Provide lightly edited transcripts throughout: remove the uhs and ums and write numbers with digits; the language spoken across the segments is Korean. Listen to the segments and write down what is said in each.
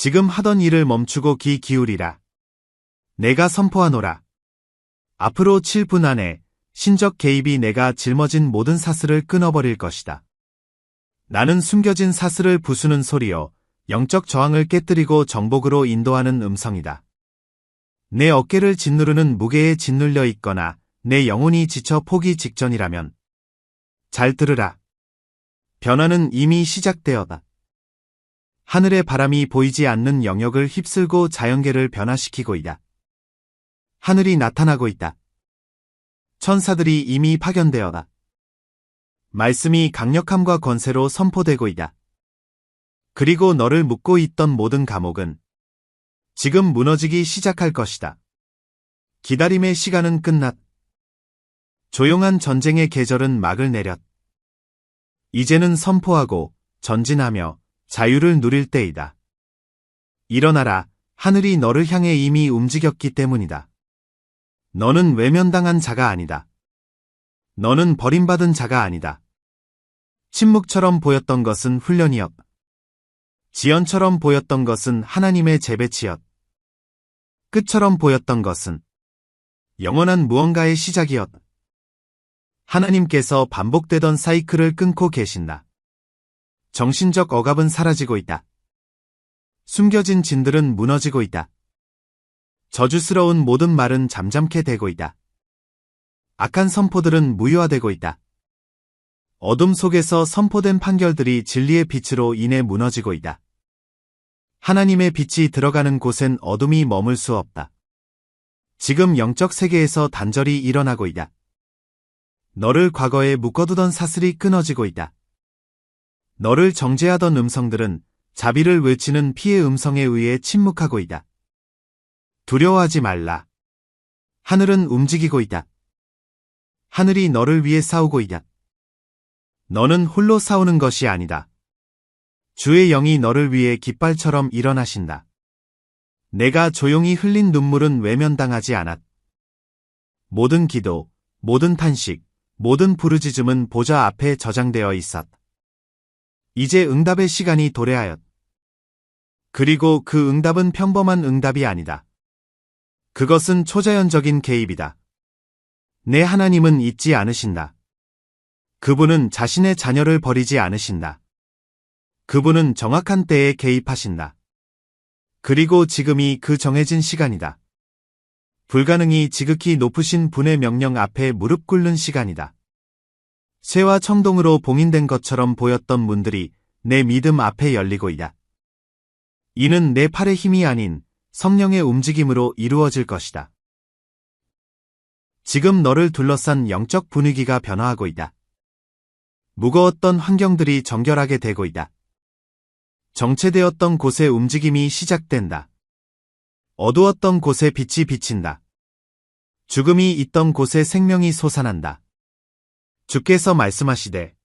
지금 하던 일을 멈추고 귀 기울이라. 내가 선포하노라. 앞으로 7분 안에 신적 개입이 내가 짊어진 모든 사슬을 끊어버릴 것이다. 나는 숨겨진 사슬을 부수는 소리요, 영적 저항을 깨뜨리고 정복으로 인도하는 음성이다. 내 어깨를 짓누르는 무게에 짓눌려 있거나 내 영혼이 지쳐 포기 직전이라면 잘 들으라. 변화는 이미 시작되었다. 하늘의 바람이 보이지 않는 영역을 휩쓸고 자연계를 변화시키고 있다. 하늘이 나타나고 있다. 천사들이 이미 파견되었다. 말씀이 강력함과 권세로 선포되고 있다. 그리고 너를 묶고 있던 모든 감옥은 지금 무너지기 시작할 것이다. 기다림의 시간은 끝났. 조용한 전쟁의 계절은 막을 내렸. 이제는 선포하고 전진하며 자유를 누릴 때이다. 일어나라. 하늘이 너를 향해 이미 움직였기 때문이다. 너는 외면당한 자가 아니다. 너는 버림받은 자가 아니다. 침묵처럼 보였던 것은 훈련이었. 지연처럼 보였던 것은 하나님의 재배치였. 끝처럼 보였던 것은 영원한 무언가의 시작이었. 하나님께서 반복되던 사이클을 끊고 계신다. 정신적 억압은 사라지고 있다. 숨겨진 진들은 무너지고 있다. 저주스러운 모든 말은 잠잠케 되고 있다. 악한 선포들은 무효화되고 있다. 어둠 속에서 선포된 판결들이 진리의 빛으로 인해 무너지고 있다. 하나님의 빛이 들어가는 곳엔 어둠이 머물 수 없다. 지금 영적 세계에서 단절이 일어나고 있다. 너를 과거에 묶어두던 사슬이 끊어지고 있다. 너를 정죄하던 음성들은 자비를 외치는 피의 음성에 의해 침묵하고 있다. 두려워하지 말라. 하늘은 움직이고 있다. 하늘이 너를 위해 싸우고 있다. 너는 홀로 싸우는 것이 아니다. 주의 영이 너를 위해 깃발처럼 일어나신다. 내가 조용히 흘린 눈물은 외면당하지 않았. 모든 기도, 모든 탄식, 모든 부르짖음은 보좌 앞에 저장되어 있었. 이제 응답의 시간이 도래하였. 그리고 그 응답은 평범한 응답이 아니다. 그것은 초자연적인 개입이다. 내 하나님은 잊지 않으신다. 그분은 자신의 자녀를 버리지 않으신다. 그분은 정확한 때에 개입하신다. 그리고 지금이 그 정해진 시간이다. 불가능이 지극히 높으신 분의 명령 앞에 무릎 꿇는 시간이다. 쇠와 청동으로 봉인된 것처럼 보였던 문들이 내 믿음 앞에 열리고 있다. 이는 내 팔의 힘이 아닌 성령의 움직임으로 이루어질 것이다. 지금 너를 둘러싼 영적 분위기가 변화하고 있다. 무거웠던 환경들이 정결하게 되고 있다. 정체되었던 곳의 움직임이 시작된다. 어두웠던 곳에 빛이 비친다. 죽음이 있던 곳에 생명이 솟아난다. 주께서 말씀하시되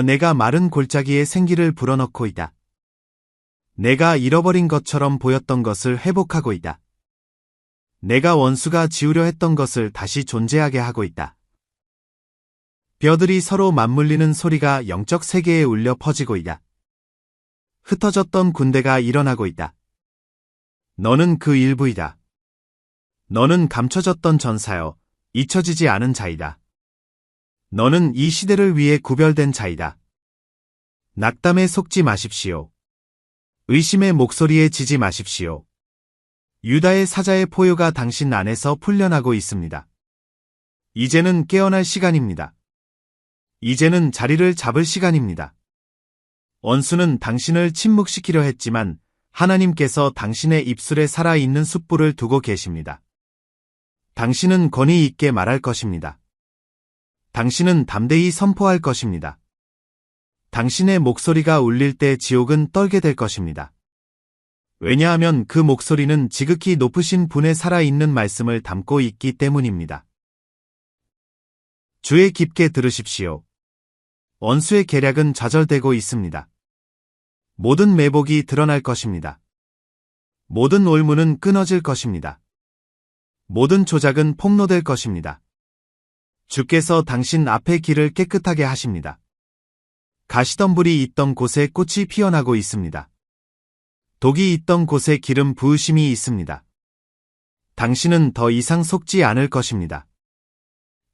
내가 마른 골짜기에 생기를 불어넣고 있다. 내가 잃어버린 것처럼 보였던 것을 회복하고 있다. 내가 원수가 지우려 했던 것을 다시 존재하게 하고 있다. 뼈들이 서로 맞물리는 소리가 영적 세계에 울려 퍼지고 있다. 흩어졌던 군대가 일어나고 있다. 너는 그 일부이다. 너는 감춰졌던 전사여, 잊혀지지 않은 자이다. 너는 이 시대를 위해 구별된 자이다. 낙담에 속지 마십시오. 의심의 목소리에 지지 마십시오. 유다의 사자의 포효가 당신 안에서 풀려나고 있습니다. 이제는 깨어날 시간입니다. 이제는 자리를 잡을 시간입니다. 원수는 당신을 침묵시키려 했지만 하나님께서 당신의 입술에 살아있는 숯불을 두고 계십니다. 당신은 권위 있게 말할 것입니다. 당신은 담대히 선포할 것입니다. 당신의 목소리가 울릴 때 지옥은 떨게 될 것입니다. 왜냐하면 그 목소리는 지극히 높으신 분의 살아있는 말씀을 담고 있기 때문입니다. 주의 깊게 들으십시오. 원수의 계략은 좌절되고 있습니다. 모든 매복이 드러날 것입니다. 모든 올무는 끊어질 것입니다. 모든 조작은 폭로될 것입니다. 주께서 당신 앞의 길을 깨끗하게 하십니다. 가시덤불이 있던 곳에 꽃이 피어나고 있습니다. 독이 있던 곳에 기름 부으심이 있습니다. 당신은 더 이상 속지 않을 것입니다.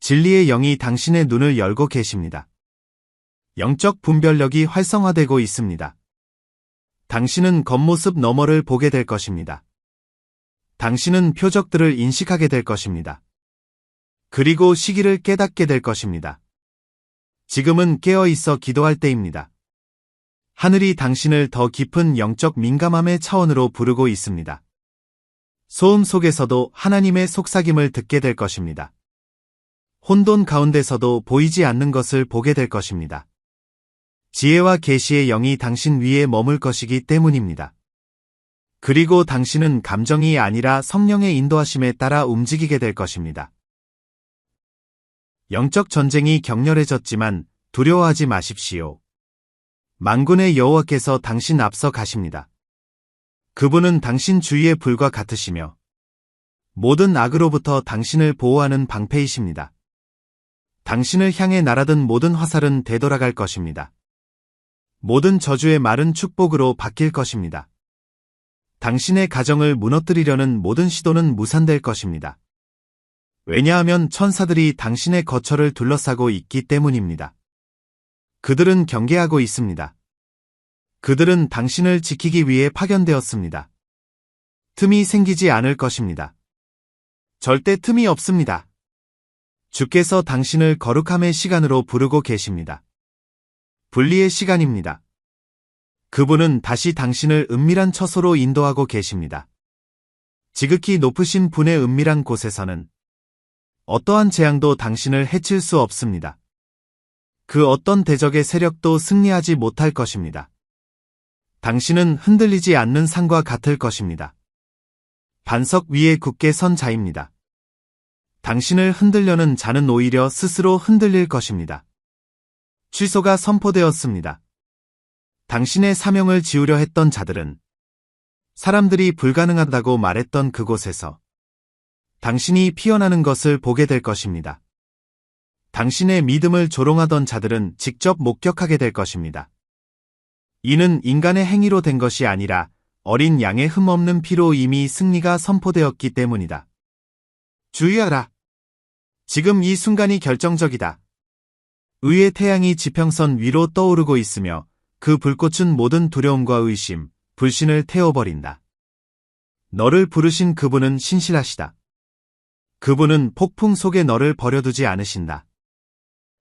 진리의 영이 당신의 눈을 열고 계십니다. 영적 분별력이 활성화되고 있습니다. 당신은 겉모습 너머를 보게 될 것입니다. 당신은 표적들을 인식하게 될 것입니다. 그리고 시기를 깨닫게 될 것입니다. 지금은 깨어 있어 기도할 때입니다. 하늘이 당신을 더 깊은 영적 민감함의 차원으로 부르고 있습니다. 소음 속에서도 하나님의 속삭임을 듣게 될 것입니다. 혼돈 가운데서도 보이지 않는 것을 보게 될 것입니다. 지혜와 계시의 영이 당신 위에 머물 것이기 때문입니다. 그리고 당신은 감정이 아니라 성령의 인도하심에 따라 움직이게 될 것입니다. 영적 전쟁이 격렬해졌지만 두려워하지 마십시오. 만군의 여호와께서 당신 앞서 가십니다. 그분은 당신 주위의 불과 같으시며 모든 악으로부터 당신을 보호하는 방패이십니다. 당신을 향해 날아든 모든 화살은 되돌아갈 것입니다. 모든 저주의 말은 축복으로 바뀔 것입니다. 당신의 가정을 무너뜨리려는 모든 시도는 무산될 것입니다. 왜냐하면 천사들이 당신의 거처를 둘러싸고 있기 때문입니다. 그들은 경계하고 있습니다. 그들은 당신을 지키기 위해 파견되었습니다. 틈이 생기지 않을 것입니다. 절대 틈이 없습니다. 주께서 당신을 거룩함의 시간으로 부르고 계십니다. 분리의 시간입니다. 그분은 다시 당신을 은밀한 처소로 인도하고 계십니다. 지극히 높으신 분의 은밀한 곳에서는 어떠한 재앙도 당신을 해칠 수 없습니다. 그 어떤 대적의 세력도 승리하지 못할 것입니다. 당신은 흔들리지 않는 산과 같을 것입니다. 반석 위에 굳게 선 자입니다. 당신을 흔들려는 자는 오히려 스스로 흔들릴 것입니다. 취소가 선포되었습니다. 당신의 사명을 지우려 했던 자들은 사람들이 불가능하다고 말했던 그곳에서 당신이 피어나는 것을 보게 될 것입니다. 당신의 믿음을 조롱하던 자들은 직접 목격하게 될 것입니다. 이는 인간의 행위로 된 것이 아니라 어린 양의 흠없는 피로 이미 승리가 선포되었기 때문이다. 주의하라. 지금 이 순간이 결정적이다. 의의 태양이 지평선 위로 떠오르고 있으며 그 불꽃은 모든 두려움과 의심, 불신을 태워버린다. 너를 부르신 그분은 신실하시다. 그분은 폭풍 속에 너를 버려두지 않으신다.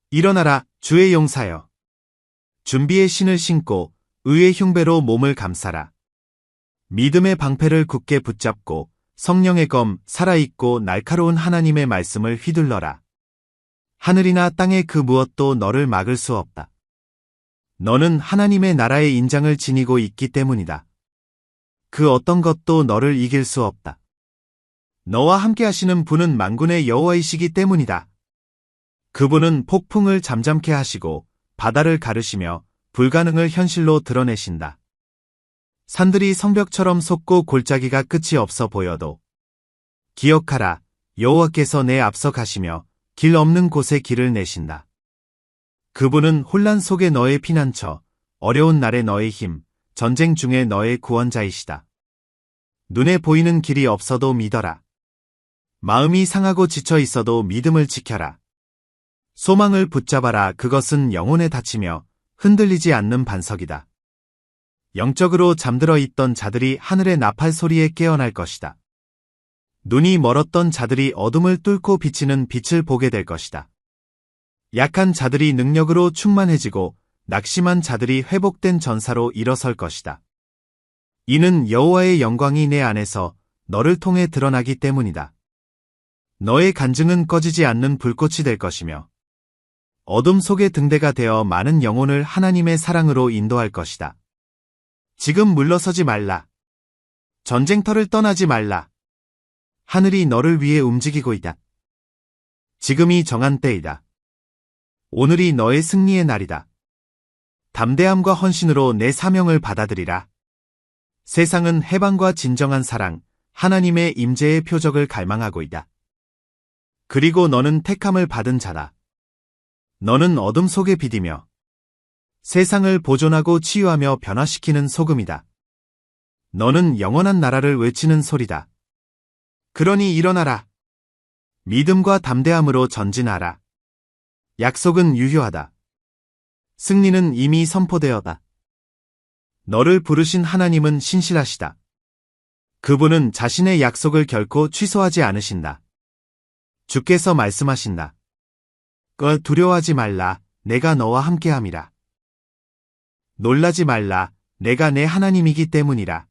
일어나라, 주의 용사여. 준비의 신을 신고 의의 흉배로 몸을 감싸라. 믿음의 방패를 굳게 붙잡고 성령의 검, 살아있고 날카로운 하나님의 말씀을 휘둘러라. 하늘이나 땅의 그 무엇도 너를 막을 수 없다. 너는 하나님의 나라의 인장을 지니고 있기 때문이다. 그 어떤 것도 너를 이길 수 없다. 너와 함께 하시는 분은 만군의 여호와이시기 때문이다. 그분은 폭풍을 잠잠케 하시고 바다를 가르시며 불가능을 현실로 드러내신다. 산들이 성벽처럼 솟고 골짜기가 끝이 없어 보여도 기억하라, 여호와께서 내 앞서 가시며 길 없는 곳에 길을 내신다. 그분은 혼란 속에 너의 피난처, 어려운 날에 너의 힘, 전쟁 중에 너의 구원자이시다. 눈에 보이는 길이 없어도 믿어라. 마음이 상하고 지쳐 있어도 믿음을 지켜라. 소망을 붙잡아라. 그것은 영혼에 닫히며 흔들리지 않는 반석이다. 영적으로 잠들어 있던 자들이 하늘의 나팔 소리에 깨어날 것이다. 눈이 멀었던 자들이 어둠을 뚫고 비치는 빛을 보게 될 것이다. 약한 자들이 능력으로 충만해지고 낙심한 자들이 회복된 전사로 일어설 것이다. 이는 여호와의 영광이 내 안에서 너를 통해 드러나기 때문이다. 너의 간증은 꺼지지 않는 불꽃이 될 것이며 어둠 속의 등대가 되어 많은 영혼을 하나님의 사랑으로 인도할 것이다. 지금 물러서지 말라. 전쟁터를 떠나지 말라. 하늘이 너를 위해 움직이고 있다. 지금이 정한 때이다. 오늘이 너의 승리의 날이다. 담대함과 헌신으로 내 사명을 받아들이라. 세상은 해방과 진정한 사랑, 하나님의 임재의 표적을 갈망하고 있다. 그리고 너는 택함을 받은 자다. 너는 어둠 속에 비디며 세상을 보존하고 치유하며 변화시키는 소금이다. 너는 영원한 나라를 외치는 소리다. 그러니 일어나라. 믿음과 담대함으로 전진하라. 약속은 유효하다. 승리는 이미 선포되었다. 너를 부르신 하나님은 신실하시다. 그분은 자신의 약속을 결코 취소하지 않으신다. 주께서 말씀하신다. 두려워하지 말라. 내가 너와 함께함이라. 놀라지 말라. 내가 내 하나님이기 때문이라.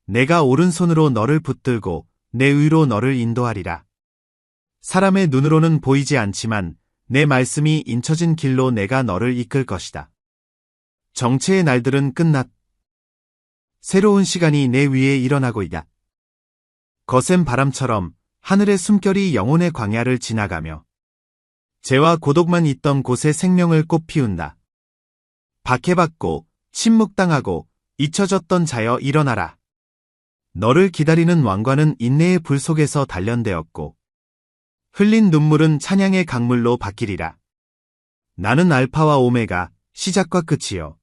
내가 오른손으로 너를 붙들고 내 의로 너를 인도하리라. 사람의 눈으로는 보이지 않지만 내 말씀이 인쳐진 길로 내가 너를 이끌 것이다. 정체의 날들은 끝났. 새로운 시간이 내 위에 일어나고 있다. 거센 바람처럼 하늘의 숨결이 영혼의 광야를 지나가며 죄와 고독만 있던 곳에 생명을 꽃 피운다. 박해받고 침묵당하고 잊혀졌던 자여 일어나라. 너를 기다리는 왕관은 인내의 불 속에서 단련되었고 흘린 눈물은 찬양의 강물로 바뀌리라. 나는 알파와 오메가, 시작과 끝이요.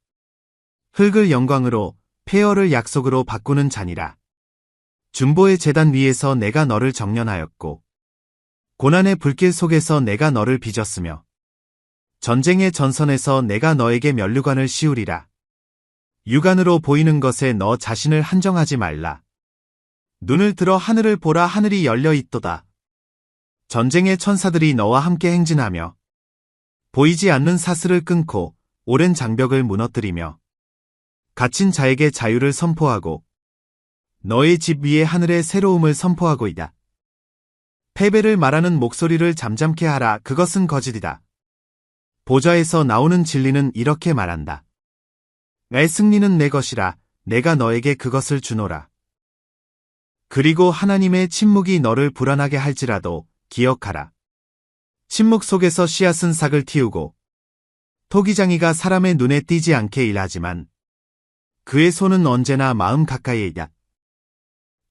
흙을 영광으로, 폐허를 약속으로 바꾸는 자니라. 중보의 제단 위에서 내가 너를 정련하였고 고난의 불길 속에서 내가 너를 빚었으며 전쟁의 전선에서 내가 너에게 면류관을 씌우리라. 육안으로 보이는 것에 너 자신을 한정하지 말라. 눈을 들어 하늘을 보라. 하늘이 열려 있도다. 전쟁의 천사들이 너와 함께 행진하며 보이지 않는 사슬을 끊고 오랜 장벽을 무너뜨리며 갇힌 자에게 자유를 선포하고 너의 집 위에 하늘의 새로움을 선포하고 있다. 패배를 말하는 목소리를 잠잠케 하라. 그것은 거짓이다. 보좌에서 나오는 진리는 이렇게 말한다. 내 승리는 내 것이라. 내가 너에게 그것을 주노라. 그리고 하나님의 침묵이 너를 불안하게 할지라도 기억하라. 침묵 속에서 씨앗은 싹을 틔우고 토기장이가 사람의 눈에 띄지 않게 일하지만 그의 손은 언제나 마음 가까이에 있다.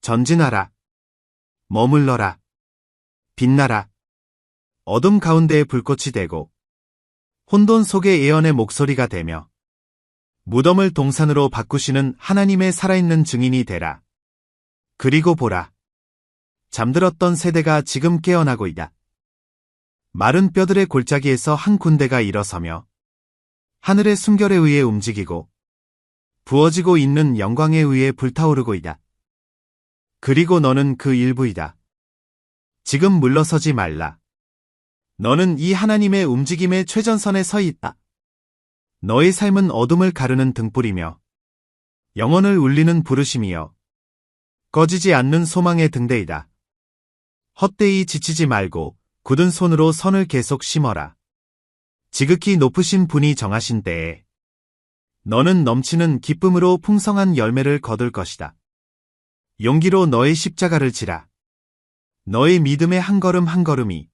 전진하라. 머물러라. 빛나라. 어둠 가운데에 불꽃이 되고 혼돈 속에 예언의 목소리가 되며 무덤을 동산으로 바꾸시는 하나님의 살아있는 증인이 되라. 그리고 보라. 잠들었던 세대가 지금 깨어나고 있다. 마른 뼈들의 골짜기에서 한 군대가 일어서며 하늘의 숨결에 의해 움직이고 부어지고 있는 영광에 의해 불타오르고 있다. 그리고 너는 그 일부이다. 지금 물러서지 말라. 너는 이 하나님의 움직임의 최전선에 서 있다. 너의 삶은 어둠을 가르는 등불이며 영혼을 울리는 부르심이여 꺼지지 않는 소망의 등대이다. 헛되이 지치지 말고 굳은 손으로 선을 계속 심어라. 지극히 높으신 분이 정하신 때에 너는 넘치는 기쁨으로 풍성한 열매를 거둘 것이다. 용기로 너의 십자가를 지라. 너의 믿음의 한 걸음 한 걸음이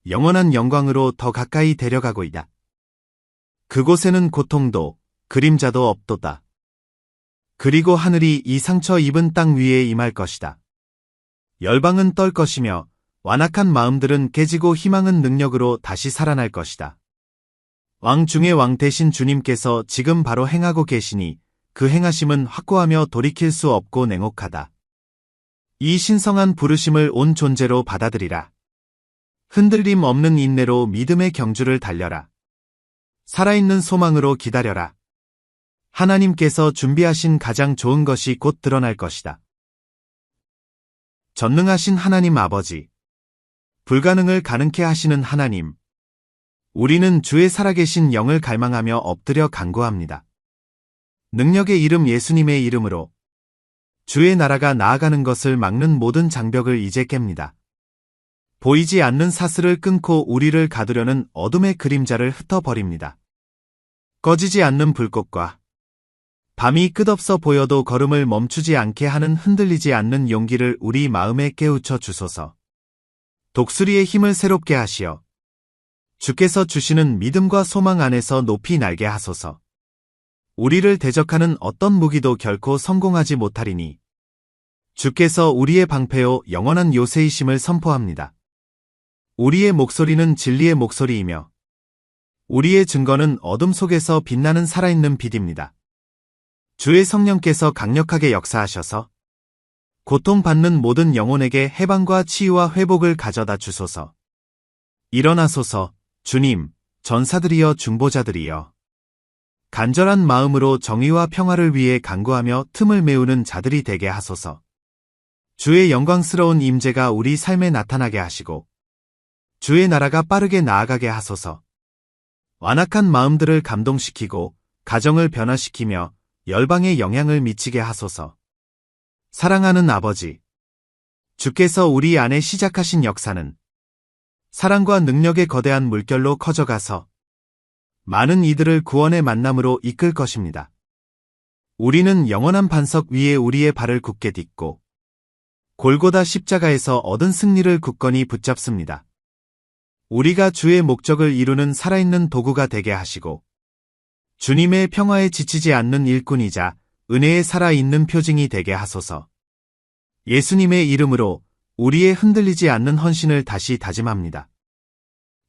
영원한 영광으로 더 가까이 데려가고 있다. 그곳에는 고통도 그림자도 없도다. 그리고 하늘이 이 상처 입은 땅 위에 임할 것이다. 열방은 떨 것이며 완악한 마음들은 깨지고 희망은 능력으로 다시 살아날 것이다. 왕 중의 왕 대신 주님께서 지금 바로 행하고 계시니 그 행하심은 확고하며 돌이킬 수 없고 냉혹하다. 이 신성한 부르심을 온 존재로 받아들이라. 흔들림 없는 인내로 믿음의 경주를 달려라. 살아있는 소망으로 기다려라. 하나님께서 준비하신 가장 좋은 것이 곧 드러날 것이다. 전능하신 하나님 아버지, 불가능을 가능케 하시는 하나님, 우리는 주의 살아계신 영을 갈망하며 엎드려 간구합니다. 능력의 이름 예수님의 이름으로 주의 나라가 나아가는 것을 막는 모든 장벽을 이제 깹니다. 보이지 않는 사슬을 끊고 우리를 가두려는 어둠의 그림자를 흩어버립니다. 꺼지지 않는 불꽃과 밤이 끝없어 보여도 걸음을 멈추지 않게 하는 흔들리지 않는 용기를 우리 마음에 깨우쳐 주소서. 독수리의 힘을 새롭게 하시어 주께서 주시는 믿음과 소망 안에서 높이 날게 하소서. 우리를 대적하는 어떤 무기도 결코 성공하지 못하리니 주께서 우리의 방패요 영원한 요새이심을 선포합니다. 우리의 목소리는 진리의 목소리이며 우리의 증거는 어둠 속에서 빛나는 살아있는 빛입니다. 주의 성령께서 강력하게 역사하셔서 고통받는 모든 영혼에게 해방과 치유와 회복을 가져다 주소서. 일어나소서. 주님, 전사들이여 중보자들이여. 간절한 마음으로 정의와 평화를 위해 간구하며 틈을 메우는 자들이 되게 하소서. 주의 영광스러운 임재가 우리 삶에 나타나게 하시고 주의 나라가 빠르게 나아가게 하소서. 완악한 마음들을 감동시키고 가정을 변화시키며 열방에 영향을 미치게 하소서. 사랑하는 아버지, 주께서 우리 안에 시작하신 역사는 사랑과 능력의 거대한 물결로 커져가서 많은 이들을 구원의 만남으로 이끌 것입니다. 우리는 영원한 반석 위에 우리의 발을 굳게 딛고 골고다 십자가에서 얻은 승리를 굳건히 붙잡습니다. 우리가 주의 목적을 이루는 살아있는 도구가 되게 하시고 주님의 평화에 지치지 않는 일꾼이자 은혜에 살아있는 표징이 되게 하소서. 예수님의 이름으로 우리의 흔들리지 않는 헌신을 다시 다짐합니다.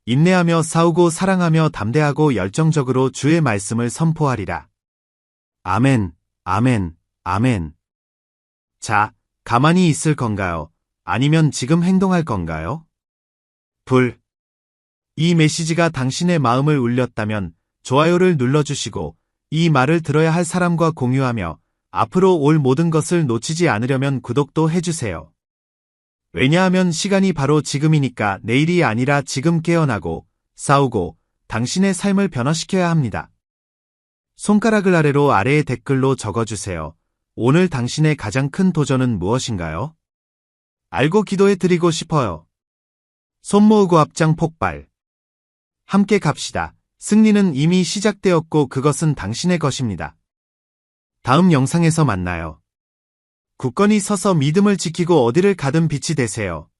인내하며 싸우고 사랑하며 담대하고 열정적으로 주의 말씀을 선포하리라. 아멘, 아멘, 아멘. 자, 가만히 있을 건가요? 아니면 지금 행동할 건가요? 이 메시지가 당신의 마음을 울렸다면 좋아요를 눌러주시고 이 말을 들어야 할 사람과 공유하며 앞으로 올 모든 것을 놓치지 않으려면 구독도 해주세요. 왜냐하면 시간이 바로 지금이니까 내일이 아니라 지금 깨어나고 싸우고 당신의 삶을 변화시켜야 합니다. 손가락을 아래의 댓글로 적어주세요. 오늘 당신의 가장 큰 도전은 무엇인가요? 알고 기도해 드리고 싶어요. 손 모으고 앞장 폭발. 함께 갑시다. 승리는 이미 시작되었고 그것은 당신의 것입니다. 다음 영상에서 만나요. 굳건히 서서 믿음을 지키고 어디를 가든 빛이 되세요.